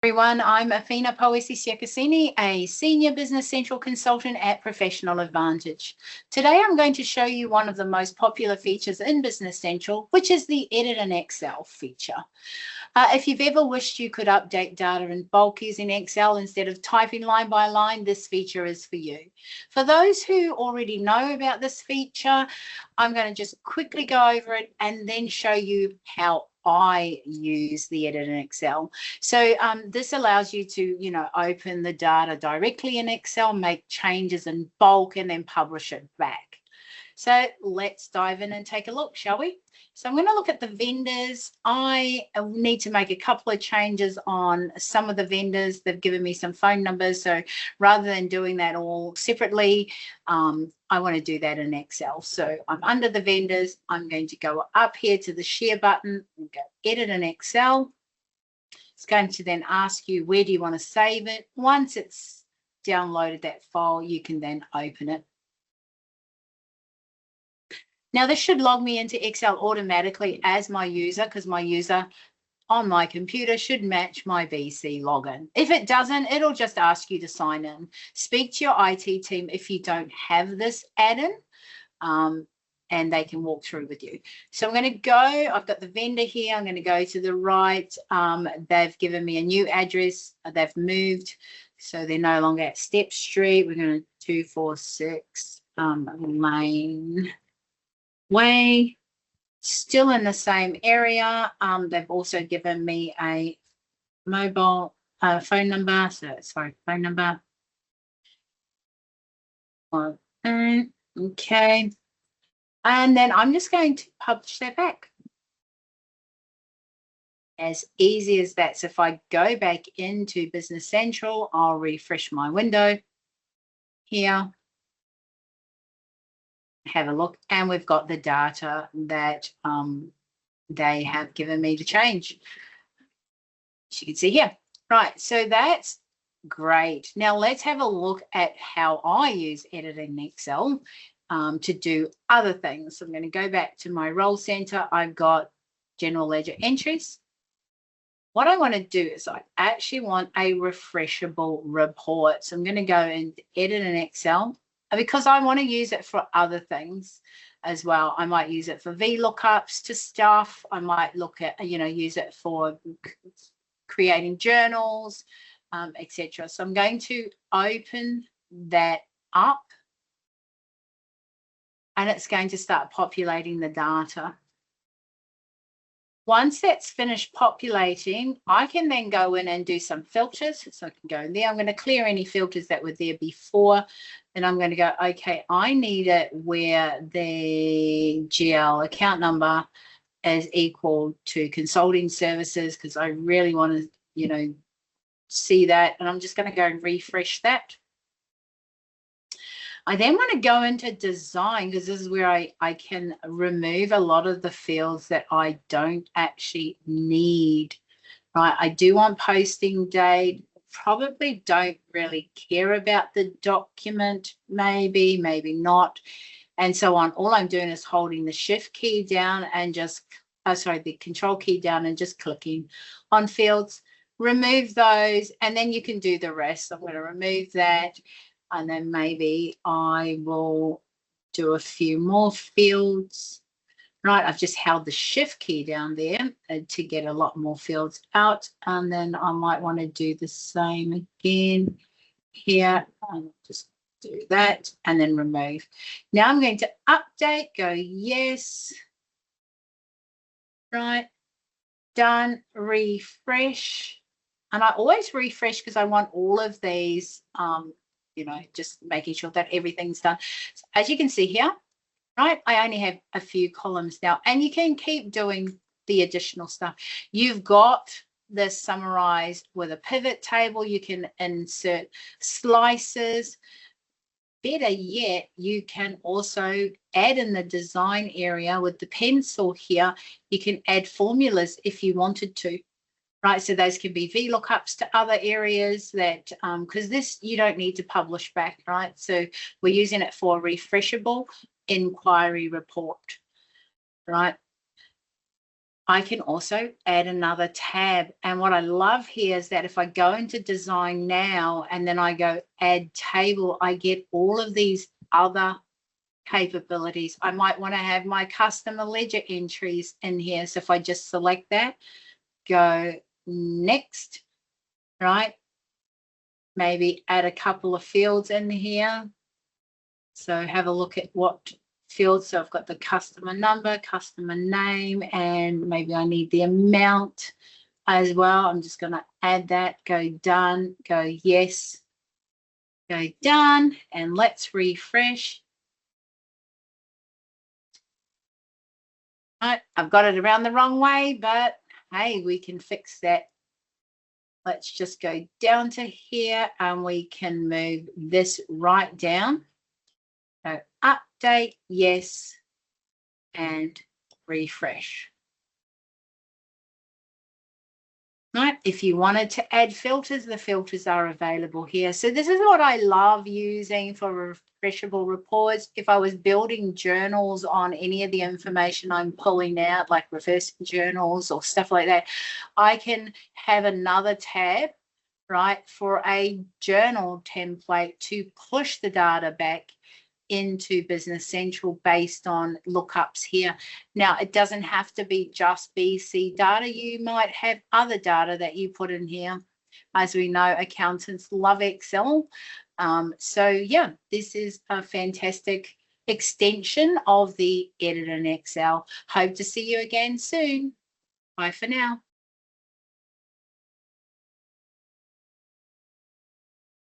Everyone, I'm Afina Poesi-Siakasini, a Senior Business Central Consultant at Professional Advantage. Today I'm going to show you one of the most popular features in Business Central, which is the Edit in Excel feature. If you've ever wished you could update data in bulk using Excel instead of typing line by line, this feature is for you. For those who already know about this feature, I'm going to just quickly go over it and then show you how I use the Edit in Excel. So this allows you to, open the data directly in Excel, make changes in bulk, and then publish it back. So let's dive in and take a look, shall we? So I'm going to look at the vendors. I need to make a couple of changes on some of the vendors. They've given me some phone numbers. So rather than doing that all separately, I want to do that in Excel. So I'm under the vendors. I'm going to go up here to the share button and go edit in Excel. It's going to then ask you, where do you want to save it? Once it's downloaded that file, you can then open it. Now, this should log me into Excel automatically as my user, because my user on my computer should match my BC login. If it doesn't, it'll just ask you to sign in. Speak to your IT team if you don't have this add-in, and they can walk through with you. So I'm going to go, I've got the vendor here. I'm going to go to the right. They've given me a new address. They've moved, so they're no longer at Step Street. We're going to 246 Lane Way, still in the same area. They've also given me a mobile phone number. So sorry, phone number. Okay. And then I'm just going to publish that back. As easy as that. So if I go back into Business Central, I'll refresh my window here. Have a look, and we've got the data that they have given me to change. As you can see here. Right, so that's great. Now let's have a look at how I use editing Excel to do other things. So I'm going to go back to my role center. I've got general ledger entries. What I want to do is I actually want a refreshable report. So I'm going to go and edit in Excel, because I want to use it for other things as well. I might use it for VLOOKUPs to stuff. I might look at, use it for creating journals, etc. So I'm going to open that up, and it's going to start populating the data. Once that's finished populating, I can then go in and do some filters. So I can go in there. I'm going to clear any filters that were there before. And I'm going to go, okay, I need it where the GL account number is equal to consulting services, because I really want to, see that. And I'm just going to go and refresh that. I then want to go into design, because this is where I can remove a lot of the fields that I don't actually need, right? I do want posting date, probably don't really care about the document, maybe not, and so on. All I'm doing is holding the shift key down and just, the control key down and just clicking on fields, remove those, and then you can do the rest. I'm going to remove that. And then maybe I will do a few more fields, right? I've just held the shift key down there to get a lot more fields out. And then I might want to do the same again here. I'll just do that and then remove. Now I'm going to update, go yes, right, done, refresh. And I always refresh because I want all of these, just making sure that everything's done. So as you can see here, right, I only have a few columns now, and you can keep doing the additional stuff. You've got this summarized with a pivot table. You can insert slices. Better yet, you can also add in the design area with the pencil here. You can add formulas if you wanted to. Right, so those can be VLOOKUPs to other areas that, because this you don't need to publish back, right? So we're using it for a refreshable inquiry report, right? I can also add another tab. And what I love here is that if I go into design now and then I go add table, I get all of these other capabilities. I might want to have my customer ledger entries in here. So if I just select that, go next, right? Maybe add a couple of fields in here. So have a look at what fields. So I've got the customer number, customer name, and maybe I need the amount as well. I'm just going to add that, go done, go yes, go done, and let's refresh. Right, I've got it around the wrong way, but hey, we can fix that. Let's just go down to here and we can move this right down. So update, yes, and refresh. Right, if you wanted to add filters, the filters are available here. So this is what I love using for refreshable reports. If I was building journals on any of the information I'm pulling out, like reversing journals or stuff like that, I can have another tab, right, for a journal template to push the data back into Business Central based on lookups here. Now, it doesn't have to be just BC data. You might have other data that you put in here. As we know, accountants love Excel. So yeah, this is a fantastic extension of the Edit in Excel. Hope to see you again soon. Bye for now.